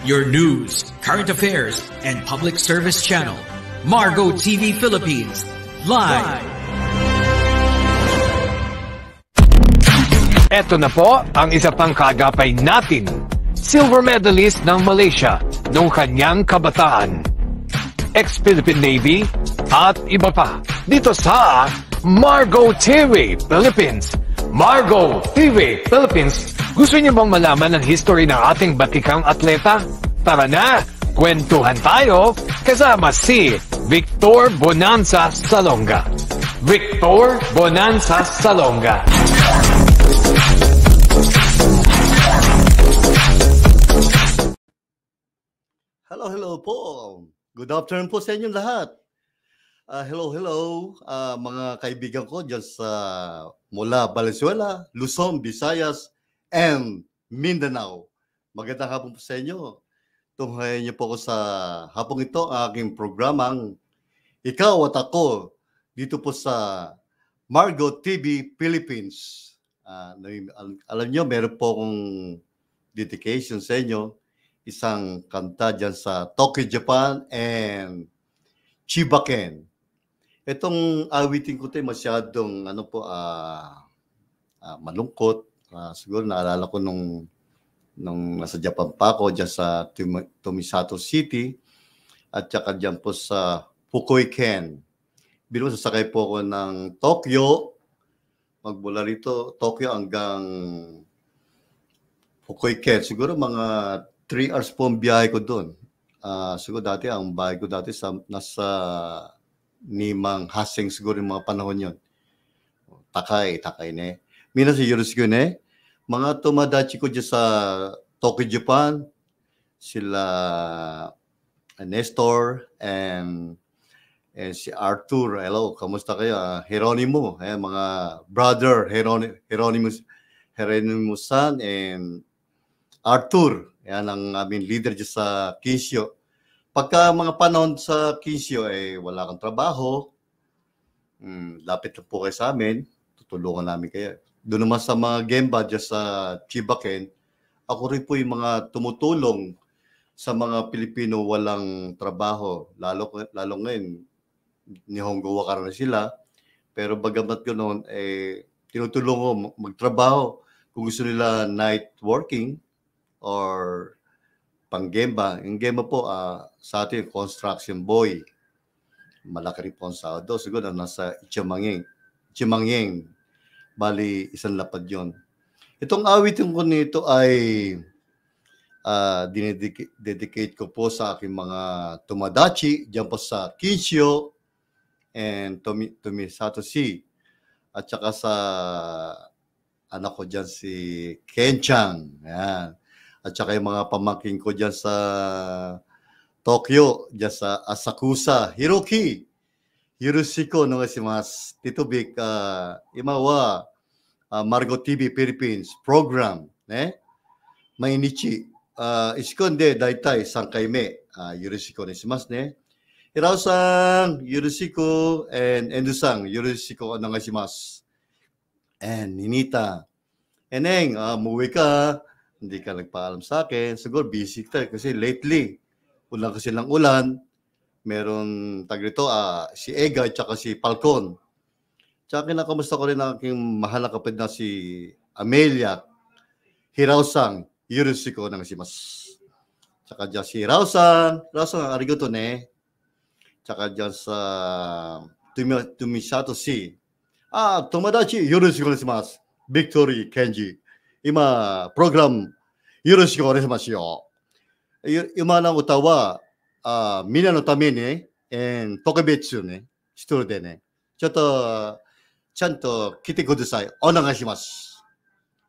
your news, current affairs, and public service channel, Margo TV Philippines, live. Eto na po ang isa pang kaagapay natin, silver medalist ng Malaysia noong kanyang kabataan, ex-Philippine Navy at iba pa, dito sa Margo TV Philippines. Margo TV Philippines, gusto niyo bang malaman ang history ng ating batikang atleta? Tara na, kwentuhan tayo kasama si Victor Bonanza Salonga. Victor Bonanza Salonga. Hello po. Good afternoon po sa inyong lahat. Hello, mga kaibigan ko dyan sa mula Valenzuela, Luzon, Visayas, and Mindanao. Magandang hapon po sa inyo. Tunghayan niyo po ako sa hapong ito ang aking programang Ikaw at Ako dito po sa Margo TV Philippines. Alam niyo, meron po akong dedication sa inyo. Isang kanta dyan sa Tokyo, Japan, and Chibaken. Itong awitin ko tayo masyadong malungkot. Siguro naalala ko nung nasa Japan pa ako dyan sa Tomisato City at saka dyan po sa Fukuoken. Bilo sasakay po ako ng Tokyo. Magmula rito, Tokyo hanggang Fukuoken. Siguro mga 3 hours po ang biyahe ko doon. Siguro dati, ang bahay ko dati nasa Nimang Haseng siguro yung mga panahon yun. Takay ne. Mina si Yoroshiku ne. Mga tumadachi ko dyan sa Tokyo, Japan. Sila Nestor and si Arthur. Hello, kamusta kayo? Geronimo. Mga brother Geronimo-san and Arthur. Yan ang aming leader dyan sa Kinsyo. Pagka mga panahon sa Kinsyo, wala kang trabaho, lapit lang po kayo sa amin, tutulungan namin kayo. Doon naman sa mga gemba dyan sa Chibaken, ako rin po yung mga tumutulong sa mga Pilipino walang trabaho. Lalo ngayon, Nihongo Wakara na sila. Pero bagamat ganoon, tinutulong ko magtrabaho. Kung gusto nila night working or pang-gemba. Yung gemba po, sa atin, construction boy. Malaki rin po ang sahod. Siguro nasa Ichimangyeng. Bali, isang lapad yon. Itong awitin ko nito ay dinedicate ko po sa aking mga tumadachi dyan po sa Kinsyo and Tomisato Sea. At saka sa anak ko dyan si Kenchang. Yan. At saka yung mga pamangkin ko dyan sa Tokyo, dyan sa Asakusa, Hiroki, Hiroshiko, no kasi mas Tito Vic, imawa, Margo TV Philippines program, Mainichi, iskonde, daitai, sankaime, Hiroshiko ne shimasu ne. Hirao-san, Hiroshiko, and Endo-san, Hiroshiko, onegaishimasu. And Ninita, Eneng, umuwi ka, hindi ka nagpaalam sa akin. Siguro busy ka kasi lately, ulan kasi ng ulan. Meron tagrito, si Ega at saka si Falcon. Tsaka kinakamusta ko rin ang aking mahal na kapatid na si Amelia Hirao-san, Yoroshiku onegaishimasu. Tsaka dyan si Hirao-san, arigato ne. Tsaka dyan sa Tomisato Sea. Tomodachi, Yoroshiku onegaishimasu. Victory Kenji. Ima, program, yoroshiku onegaishimasu yo. Ima ng utawa, mina no tame ni, and tokebetsu ne, hito de ne. Chotto, chanto kite kudasai. Onegaishimasu.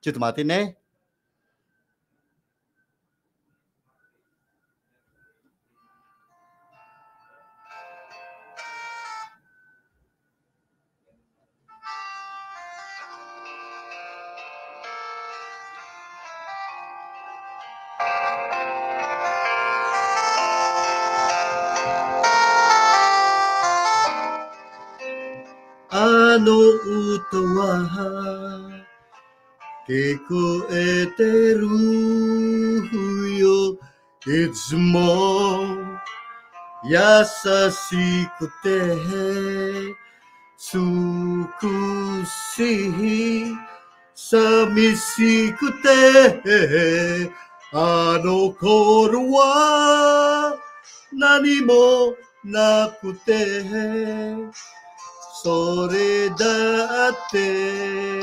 Chotto mate ne. Ano utawa kikoeteru yo いつも優しくて美しい寂しくてあの頃は何もなくてそれだって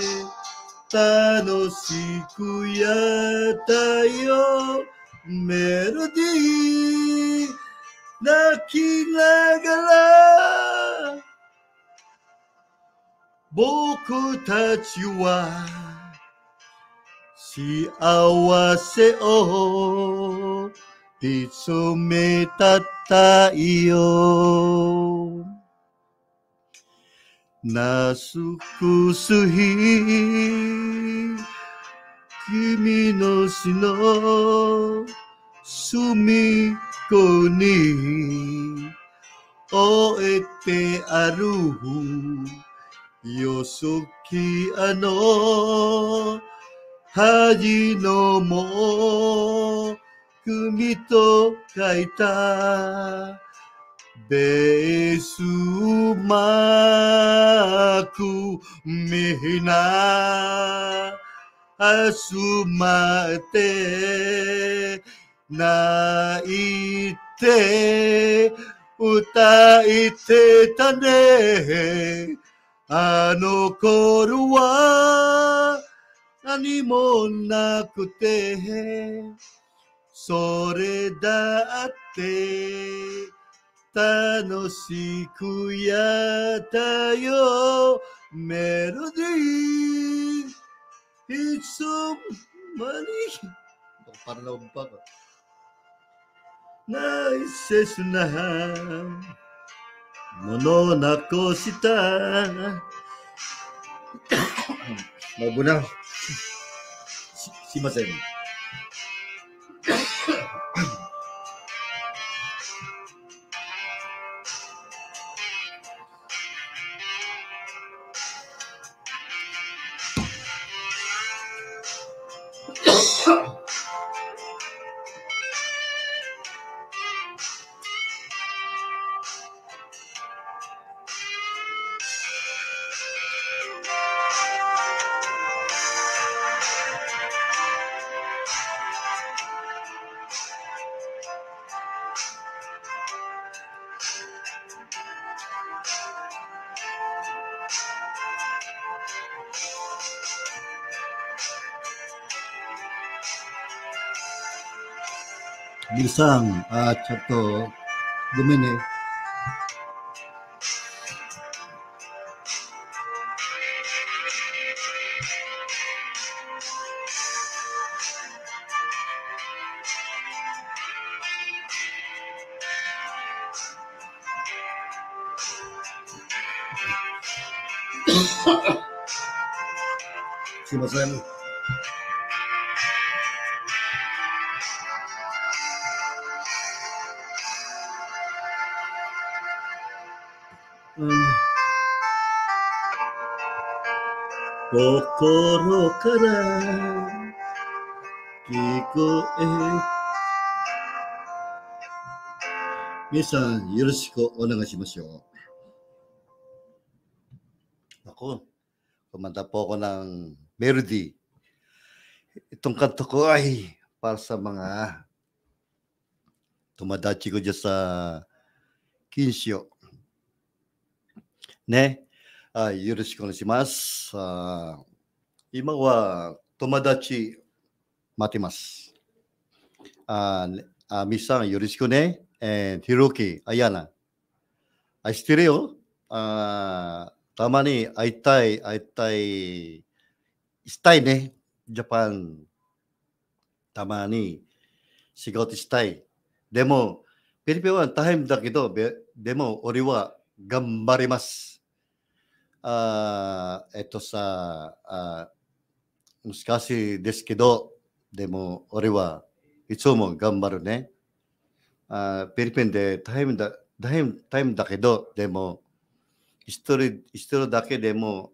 楽しくやったよメロディー泣きながら僕たちは幸せを見つめた太陽なすくす日君の死の隅っこに置いてあるよそき恥のも組と書いたベースマークみんな集まって泣いて歌いてたねあの頃は何もなくてそれだって楽しくやったよメロディーいつまにpara na umpag naises na mono na ko sita mabuna simasen Birsang chato gumene simasen心から聞こえ皆さんよろしくお願いしますよako kumanta po ako ng melody itong kanto ko ay para sa mga tumadachi ko dyan sa Kinsyoねよろしくお願いします今は友達待ってますミスさんよろしくねひろきあやな愛してるよたまに会いたいしたいねジャパンたまに仕事したいでもピリピは大変だけどでも俺は頑張りますさ難しいですけどでも俺はいつも頑張るねフィリピンで大変だけどでも一人だけでも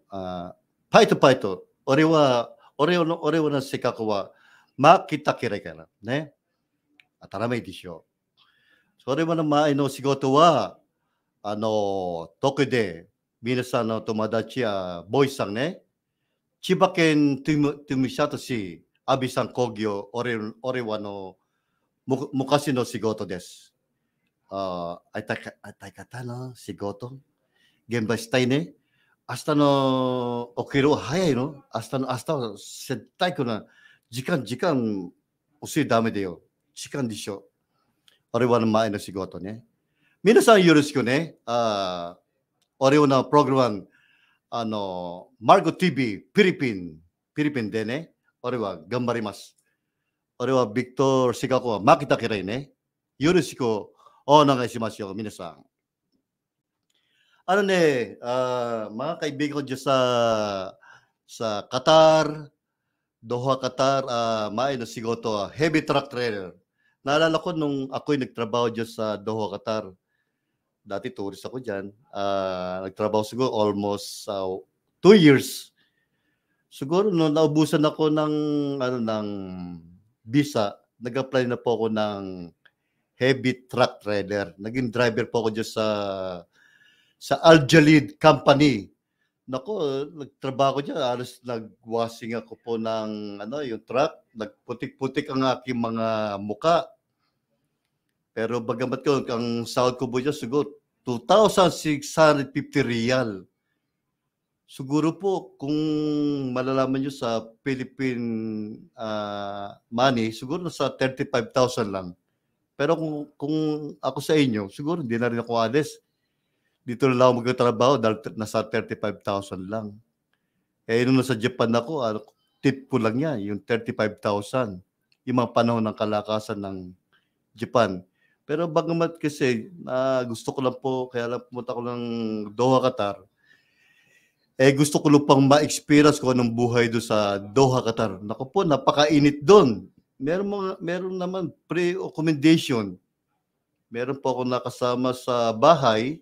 パイト俺の性格は負けたきらいからね ataramay disyo. So, rin mo na maino sigoto wa, Tokyo de, minasan no tomadachi boy-san ne, Chibaken tumisato si Abe-san Kogyo, ore wa no mukashi no sigoto desu. Aitaikata no sigoto, genba shitai ne. Asta no okiru wa hayai no? Asta wa settai ko na jikan usui dame de yo. Jikan disho. Ore wa no mae no sigoto ne. Minasan yoroshiku ne. Ore wa no program Margo TV Philippine de ne. Ore wa ganbarimasu. Ore wa Victor Sigako wa makita kirai ne. Yoroshiku onegai shimasu yo, minasan. Mga kaibigan ko dyan sa Qatar, Doha, Qatar, maay na sigoto, heavy truck trailer. Naalala ko nung ako'y nagtrabaho dyan sa Doha, Qatar. Dati tourist ako dyan. Nagtrabaho siguro almost 2 years. Siguro nung naubusan ako ng visa, nag-apply na po ako ng heavy truck trailer. Naging driver po ako dyan sa Al Jalid Company. Nako, nagtrabaho ko diyan, halos nagwashing ako po ng yung truck, nagputik-putik ang aking mga muka. Pero bagamat ko ang sahod ko po diyan siguro 2,650 riyal. Siguro po kung malalaman niyo sa Philippine money, siguro nasa 35,000 lang. Pero kung ako sa inyo, siguro hindi na rin ako alis. Dito na lang ako magtatrabaho dahil nasa 35,000 lang. Nung nasa Japan ako, tip ko lang yan, yung 35,000. Yung mga panahon ng kalakasan ng Japan. Pero bagamat kasi, gusto ko lang po, kaya lang pumunta ko ng Doha, Qatar. Gusto ko lang pang ma-experience ko anong buhay doon sa Doha, Qatar. Naku po, napakainit doon. Meron naman pre-accommodation. Meron po ako nakasama sa bahay.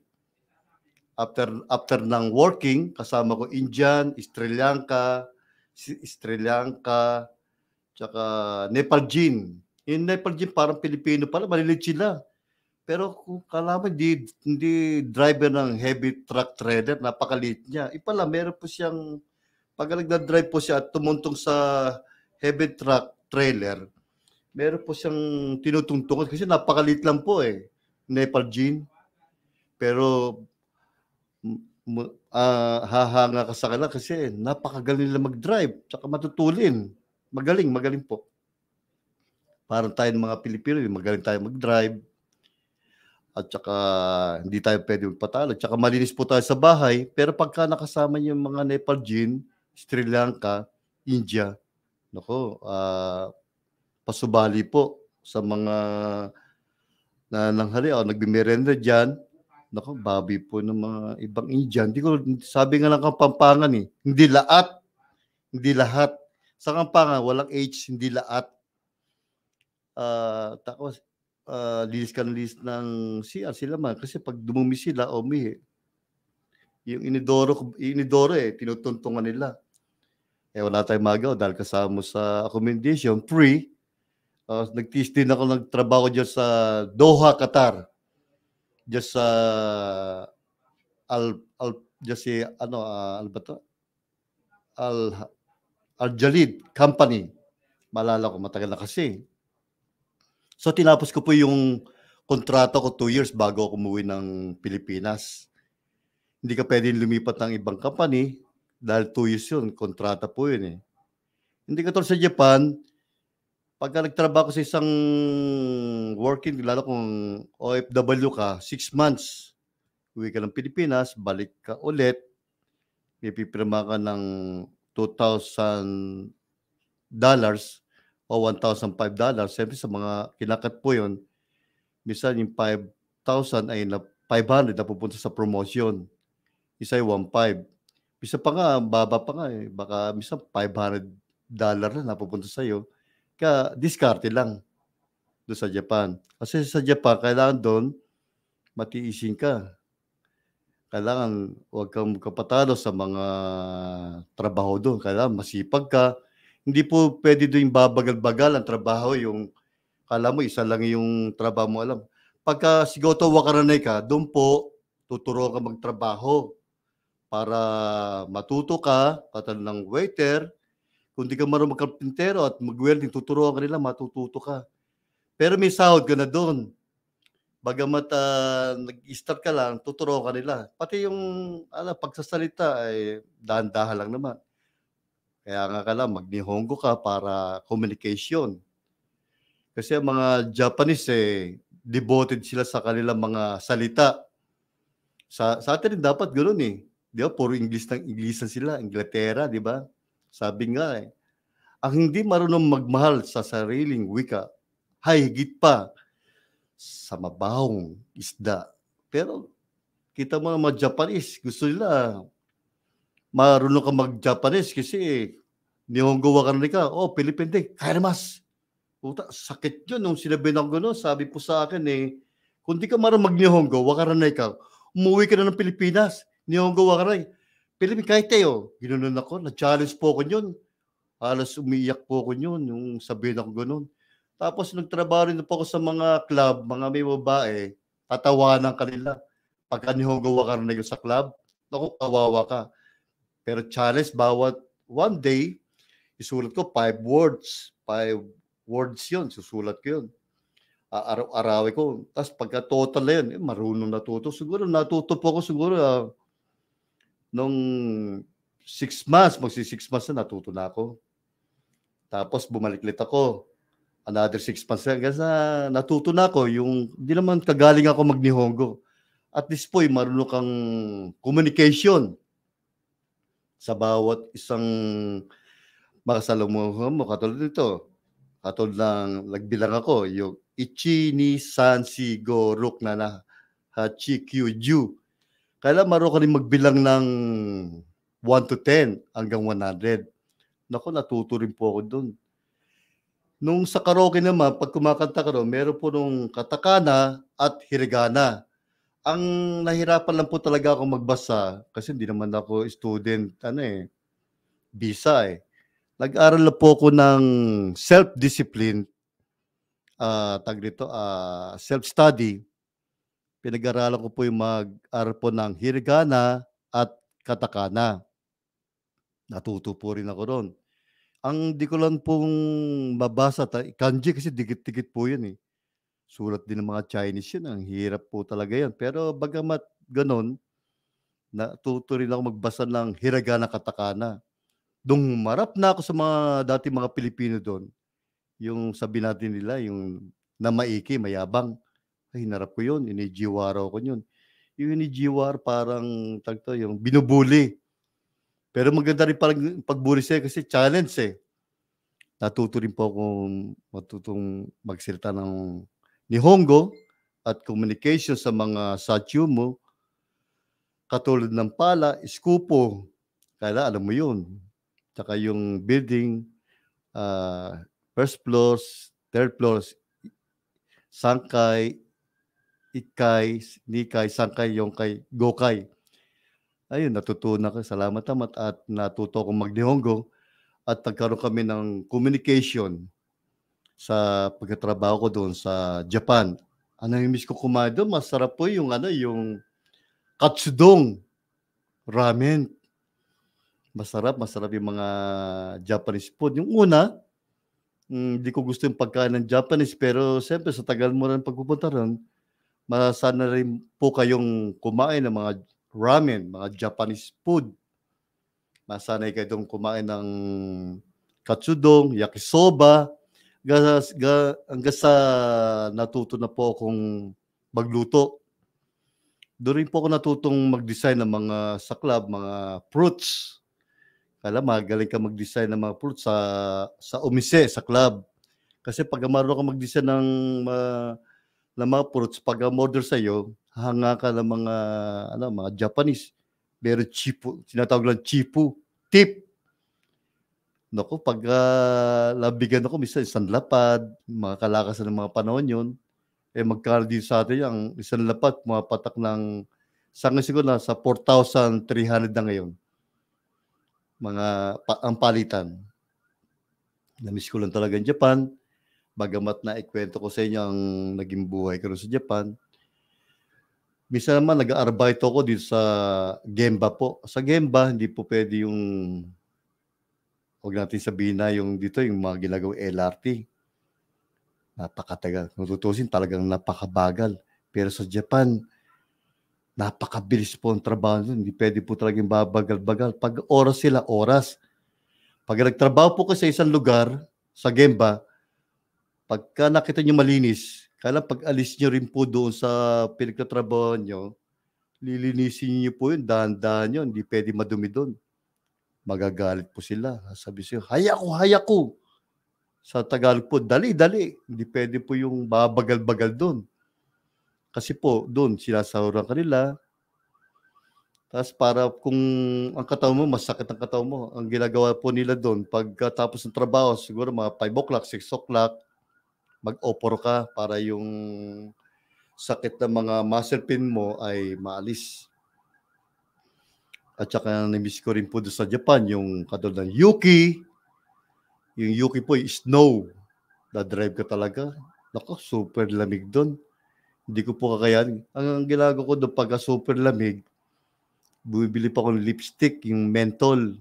After ng working, kasama ko Indian, Sri Lanka, tsaka Nepalgene. Yung Nepalgene parang Pilipino pala, malilit sila. Pero kung kalaman, hindi driver ng heavy truck trailer, napakaliit niya. Ipala, meron po siyang, pag nagdadrive po siya at tumuntong sa heavy truck trailer, meron po siyang tinutungtungan kasi napakaliit lang po Nepalgene. Pero hahanga ka sa kanila kasi napakagaling nila mag-drive tsaka matutulin. Magaling po. Parang tayo ng mga Pilipino, magaling tayo mag-drive at tsaka hindi tayo pwede magpatalo. Tsaka malinis po tayo sa bahay. Pero pagka nakasama niyo yung mga Nepalgene, Sri Lanka, India, pasubali po sa mga nanghali o nagbimerenda dyan. Nako, babi po ng mga ibang Indian. Sabi nga lang Kapampangan hindi lahat. Sa Kapampangan, walang H, hindi lahat. Tapos, linis ng CR sila man. Kasi pag dumumi sila, yung inidoro tinutuntungan nila. Wala tayong magawa dahil kasama sa accommodation, free. Nag-teach din ako ng trabaho dyan sa Doha, Qatar. Just Al Jalid Company. Malala ko, matagal na kasi. So tinapos ko po yung kontrata ko 2 years bago ako umuwi ng Pilipinas. Hindi ka pwedeng lumipat ng ibang company dahil 2 years yun, kontrata po yun Hindi ka tulad sa Japan, pagka nagtrabaho sa isang working, lalo kung OFW ka, 6 months, uwi ka ng Pilipinas, balik ka ulit, may pipirma ka ng $2,000 o $1,005. Siyempre sa mga kinakat po yun, minsan yung 5,000 ay 500 na pupunta sa promotion. Isa yung 1,500. Minsan pa nga, baba pa nga baka minsan $500 na napupunta sa'yo. Kaya diskarte lang doon sa Japan. Kasi sa Japan, kailangan doon matiisin ka. Kailangan huwag kang kapatalo sa mga trabaho doon. Kailangan masipag ka. Hindi po pwede doon babagal-bagal ang trabaho, yung Kala mo isa lang yung trabaho mo alam. Pagka Shigoto Wakaranai ka, doon po tuturo ka magtrabaho para matuto ka, katulad ng waiter. Kung di ka marunong magkarpintero at mag-welding, tuturuan ka nila, matututo ka. Pero may sahod ka na doon. Bagamat nag-start ka lang, tuturuan ka nila. Pati yung pagsasalita ay dahan-dahan lang naman. Kaya nga ka lang, mag-Nihongo ka para communication. Kasi ang mga Japanese devoted sila sa kanilang mga salita. Sa atin rin dapat ganoon eh. Di ba? Puro English sila, Inglaterra, di ba? Sabi nga ang hindi marunong magmahal sa sariling wika, higit pa sa mabahong isda. Pero kita mo mga Japanese, gusto nila marunong ka mag-Japanese kasi Nihongo Wakaranai ka, Philippine Day, kairamasu. Puta, sakit yun nung sinabi ng gano'n. Sabi po sa akin kung di ka marunong mag-Nihongo Wakaranai ka, umuwi ka na ng Pilipinas. Nihongo Wakaranai. Philippine, kahit tayo, ginoon ako, na-challenge po ko yun. Halos umiiyak po ko yun, yung sabihin ako gano'n. Tapos nagtrabaho rin po ako sa mga club, mga may babae, tatawanan kanila. Pagka Nihongo Wakaranai ko sa club, naku, kawawa ka. Pero challenge, bawat one day, isulat ko 5 words. 5 words yun, susulat ko yun. Araw-arawi ko. Tapos pagka total na yun, marunong natuto. Siguro natuto po ako siguro nung 6 months, magsi-6 months na natuto na ako. Tapos bumalik-lit ako. Another 6 months na. Kasi natuto na ako. Yung, hindi naman kagaling ako mag-Nihongo. At this point, marunong kang communication sa bawat isang makasalamuha mo. Katulad nito. Katulad ng nagbilang ako, yung Ichi, ni, San, Si, Go, Ruk, Nana, Hachi, Kyu, Ju. Kaya marunong ka rin magbilang ng 1 to 10 hanggang 100. Naku, natuto rin po ako dun. Nung sa karaoke naman, pag kumakanta ka rin, meron po nung katakana at hiragana. Ang nahirapan lang po talaga ako magbasa kasi hindi naman ako student, bisa Nag-aral na po ako ng self-discipline, self-study. Pinag-aralan ko po yung mag-aral po ng hiragana at katakana. Natuto po rin ako ron. Ang di ko lang pong mabasa, kanji kasi dikit-dikit po yun eh. Sulat din ng mga Chinese yun. Ang hirap po talaga yan. Pero bagamat ganon, natuto rin ako magbasa ng hiragana katakana. Nung humarap na ako sa dati mga Pilipino doon, yung sabi natin nila, yung na maiki, mayabang, ay hinarap ko yun, inijiwara ko yun. Yung inijiwara parang yung binubuli. Pero maganda rin parang pagbuli siya kasi challenge Natuto rin po akong matutong magsalita ng Nihongo at communication sa mga sachumo, katulad ng pala, skupo, kaya alam mo yun. Tsaka yung building, first floors, third floors, sangkay, ikay, nikay, sangkay, yongkay, gokay. Ayun, natutunan ko. Salamat naman at natuto akong mag-Nihongo at nagkaroon kami ng communication sa pagkatrabaho ko doon sa Japan. Ano yung miss ko kumain doon? Masarap po yung yung katsudong ramen. Masarap yung mga Japanese food. Yung una, hindi ko gusto yung pagkain ng Japanese, pero siyempre sa tagal mo rin pagpupunta ron, masana rin po kayong kumain ng mga ramen, mga Japanese food. Masanay kayo doon kumain ng katsudong, yakisoba, hanggang sa natuto na po akong magluto. Doon rin po ako natutong mag-design ng mga sa club, mga fruits. Kala magaling ka mag-design ng mga fruits sa umise, sa club. Kasi pag marunong ka mag-design ng mga fruits, pag order sa iyo, hanga ka ng mga Japanese. Pero chipu, tinatawag lang chipu, tip. Naku, pag nabigyan ako, minsan isang lapad, mga kalakasan ng mga panahon yun, magkano din sa atin yung isang lapad, mapatak ng, siguro na sa 4,300 na ngayon. Ang palitan. Namiss ko lang talaga in Japan. bagamat na ikwento ko sa inyo ang naging buhay ko sa Japan, minsan naman nag-aarbite ako dito sa Gemba po. Sa Gemba, hindi po pwede yung, huwag natin sabihin na yung dito, yung mga ginagawang LRT. Napakatagal. Kung tutusin, talagang napakabagal. Pero sa Japan, napakabilis po ang trabaho. Hindi pwede po talagang babagal-bagal. Pag oras sila, oras. Pag nagtrabaho po kasi sa isang lugar, sa Gemba, pagka nakita nyo malinis, kaya pag alis nyo rin po doon sa pinagtatrabaho nyo, lilinisin nyo po yun, dahan-dahan yun, hindi pwede madumi doon. Magagalit po sila. Sabi siya, hayako. Sa Tagalog po, dali. Hindi pwede po yung babagal-bagal doon. Kasi po, doon, sinasahuran kanila. Tapos para kung ang katawan mo, masakit ang katawan mo, ang ginagawa po nila doon, pagkatapos ng trabaho, siguro mga 5 o'clock, 6 o'clock, mag-opor ka para yung sakit ng mga muscle pain mo ay maalis. At saka na-miss ko rin po doon sa Japan, yung katulad ng Yuki. Yung Yuki po, snow. Na-drive ka talaga. Naku, super lamig doon. Hindi ko po kakayanin. Ang ginagawa ko doon, pagka super lamig, bumibili pa ako ng lipstick, yung menthol.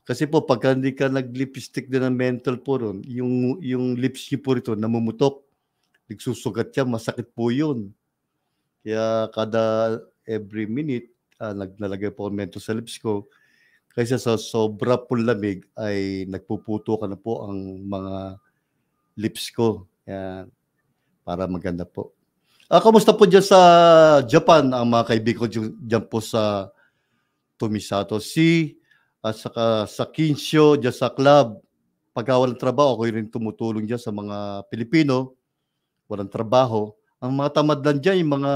Kasi po, pagka hindi ka nag-lipstick din ng menthol po ron, yung lips niyo po rito, namumutok. Nagsusugat siya, masakit po yun. Kaya every minute, naglalagay po ako ng menthol sa lips ko. Kaysa sa sobra po lamig, ay nagpuputo ka na po ang mga lips ko. Kaya, para maganda po. Kamusta po dyan sa Japan ang mga kaibigan ko dyan po sa Tomisato Sea at saka sa Kinsyo, dyan sa club. Pagka walang trabaho, ako rin tumutulong dyan sa mga Pilipino. Walang trabaho. Ang mga tamad lang dyan, yung mga,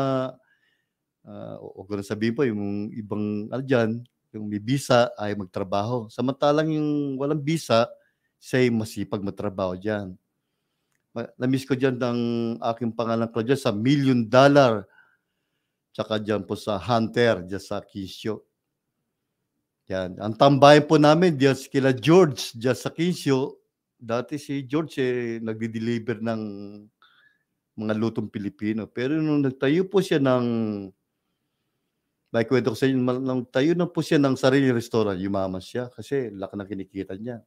huwag ko na sabihin po, yung ibang dyan, yung may visa ay magtrabaho. Samantalang yung walang visa, siya'y masipag magtrabaho dyan. Na-miss ko dyan ng aking pangalan ko dyan sa $1 Million. Tsaka dyan po sa Hunter, dyan sa Kinsyo. Yan. Ang tambayan po namin dyan kila George, dyan sa Kinsyo. Dati si George nagdi-deliver ng mga lutong Pilipino. Pero nung nagtayo po siya ng, may kwento ko sa inyo, nung tayo na po siya ng sarili restaurant, yumaman siya kasi laki na kinikita niya.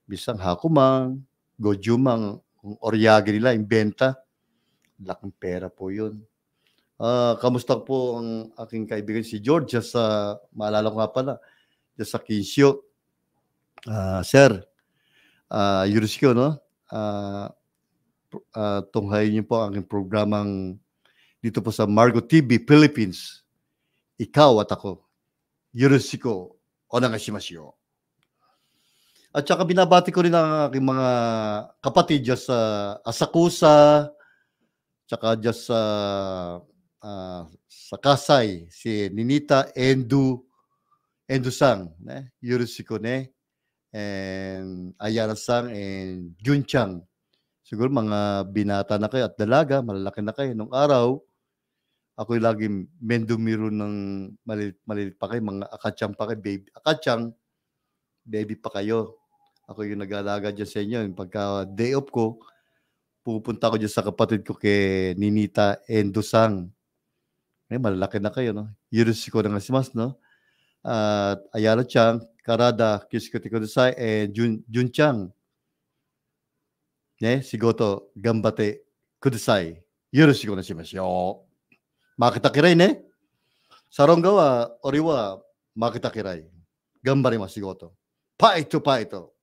Bisang hakumang, gojumang, oryagi nila, yung benta. Laking pera po yun. Kamusta po ang aking kaibigan si George sa, maalala ko nga pala, sa Kinsyo. Sir, Yurisko, no? Tunghayin niyo po ang aking programang dito po sa Margo TV Philippines. Ikaw at ako. Yurisko, onagashimasu. At saka binabati ko rin ang aking mga kapatid dyan sa Asakusa, tsaka dyan sa Kasay, si Ninita Endu-sang, Yurishiko and Ayara-sang, and Junchang. Siguro mga binata na kayo at dalaga, malalaki na kayo. Nung araw, ako'y laging mendumiro ng malilit pa kayo, mga akachang pa kayo, baby. Akachang, baby pa kayo. Ako yung nag-aalaga dyan sa inyo. Pagka day off ko, pupunta ko dyan sa kapatid ko kay Ninita Endu-sang. Malalaki na kayo, no? Yurishiko na ngasimasu, no? At Ayara-chan, Karada, Kishikote Kudasai, and Junchang. Shigoto, Gambate, Kudasai. Yurishiko na shimasu. Makita kirai, ne? Sarongga wa, ori wa, makita kirai. Gambarimasu, shigoto. Paito.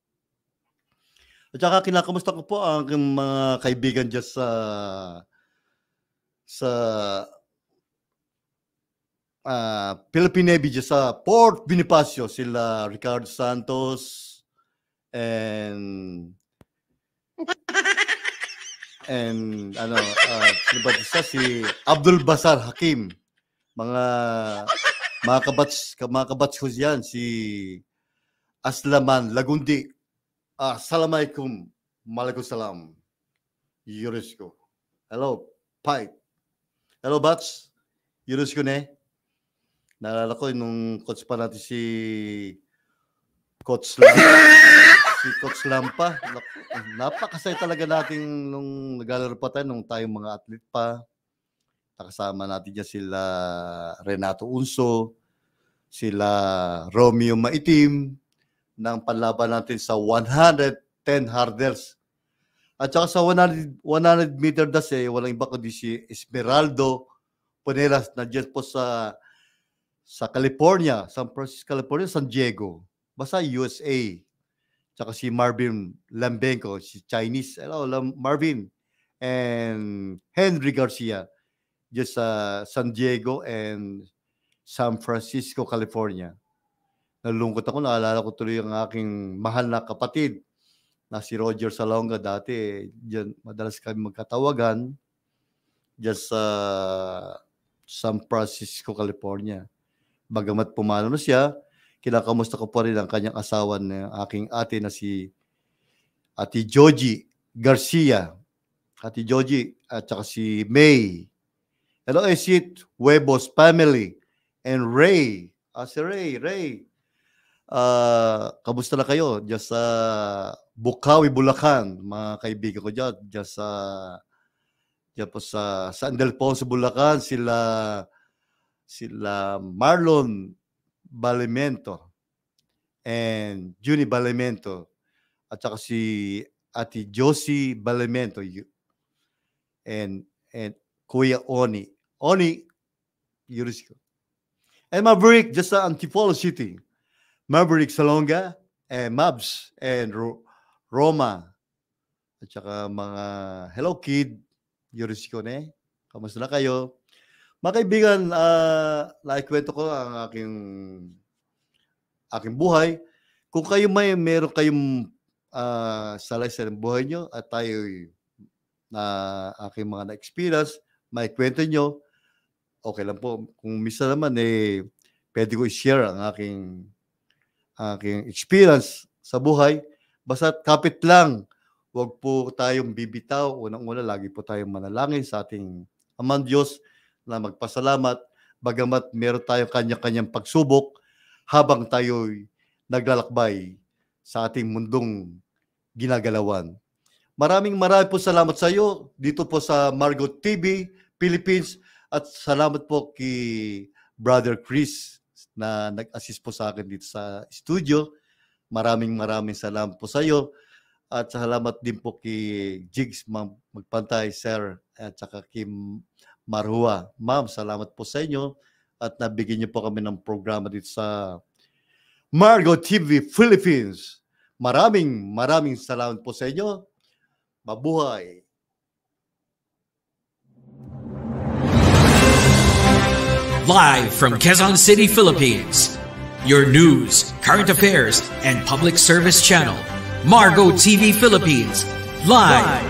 At saka kinakamusta ko po ang mga kaibigan dyan sa Philippine Navy dyan sa Port Bonifacio, sila Ricardo Santos and si Abdul Basar Hakim, mga kabats ko yan, si Aslaman Lagundi. Assalamualaikum, malaikum salam, Yurisko. Hello, Pai. Hello, Bats. Yurisko ne. Naalala ko nung coach pa natin si Coach Lang. si Coach Lampa. Napakasaya talaga natin nung naglalaro pa tayo, nung tayong mga athlete pa. Nakasama natin dyan sila Renato Unso, sila Romeo Maitim, ng panlaban natin sa 110 hurdles. At saka sa 100 meter dash, walang iba kundi si Esmeraldo Ponelas na dyan po sa California, San Francisco, California, San Diego. Basta USA. Tsaka si Marvin Lambenko, si Chinese. Hello, Marvin. And Henry Garcia. Just sa San Diego and San Francisco, California. Nalungkot ako, naalala ko tuloy ang aking mahal na kapatid na si Roger Salonga dati. Diyan, madalas kami magkatawagan diyan sa San Francisco, California. Bagamat pumano na siya, kinakamusta ko pa rin ang kanyang asawa ng aking ate na si Ate Joji Garcia. Ate Joji at saka si May. Hello, Esit, Huevos family, and Ray. Si Ray. Kamusta na kayo? Diyan sa Bukawi, Bulacan. Mga kaibigan ko dyan. Diyan po sa San Ildefonso, Bulacan. Sila Marlon Balimento and Juni Balimento. At saka si Ate Josie Balimento. And Kuya Oni. Yurisco. And Maverick, just sa Antipolo City. Maverick Salonga, and Mabs, and Roma. At saka mga hello kid, Yurisco ne. Kamusta na kayo? Mga kaibigan, naikwento ko ang aking buhay. Kung kayo meron kayong salaysay ng buhay nyo at tayo na aking mga na-experience, may kwento nyo, okay lang po. Kung misa naman, pwede ko i-share ang aking experience sa buhay. Basta kapit lang, huwag po tayong bibitaw. Unang-una, lagi po tayong manalangin sa ating Amang Diyos na magpasalamat, bagamat meron tayong kanya-kanyang pagsubok habang tayo'y naglalakbay sa ating mundong ginagalawan. Maraming po salamat sa iyo dito po sa Margo TV Philippines at salamat po kay Brother Chris na nag-assist po sa akin dito sa studio. Maraming salamat po sa iyo at salamat din po kay Jigs Magpantay, Sir, at saka kay Marhua. Ma'am, salamat po sa inyo at nabigyan niyo po kami ng programa dito sa Margo TV Philippines. Maraming salamat po sa inyo. Mabuhay! Live from Quezon City, Philippines, your news, current affairs, and public service channel, Margo TV Philippines, live.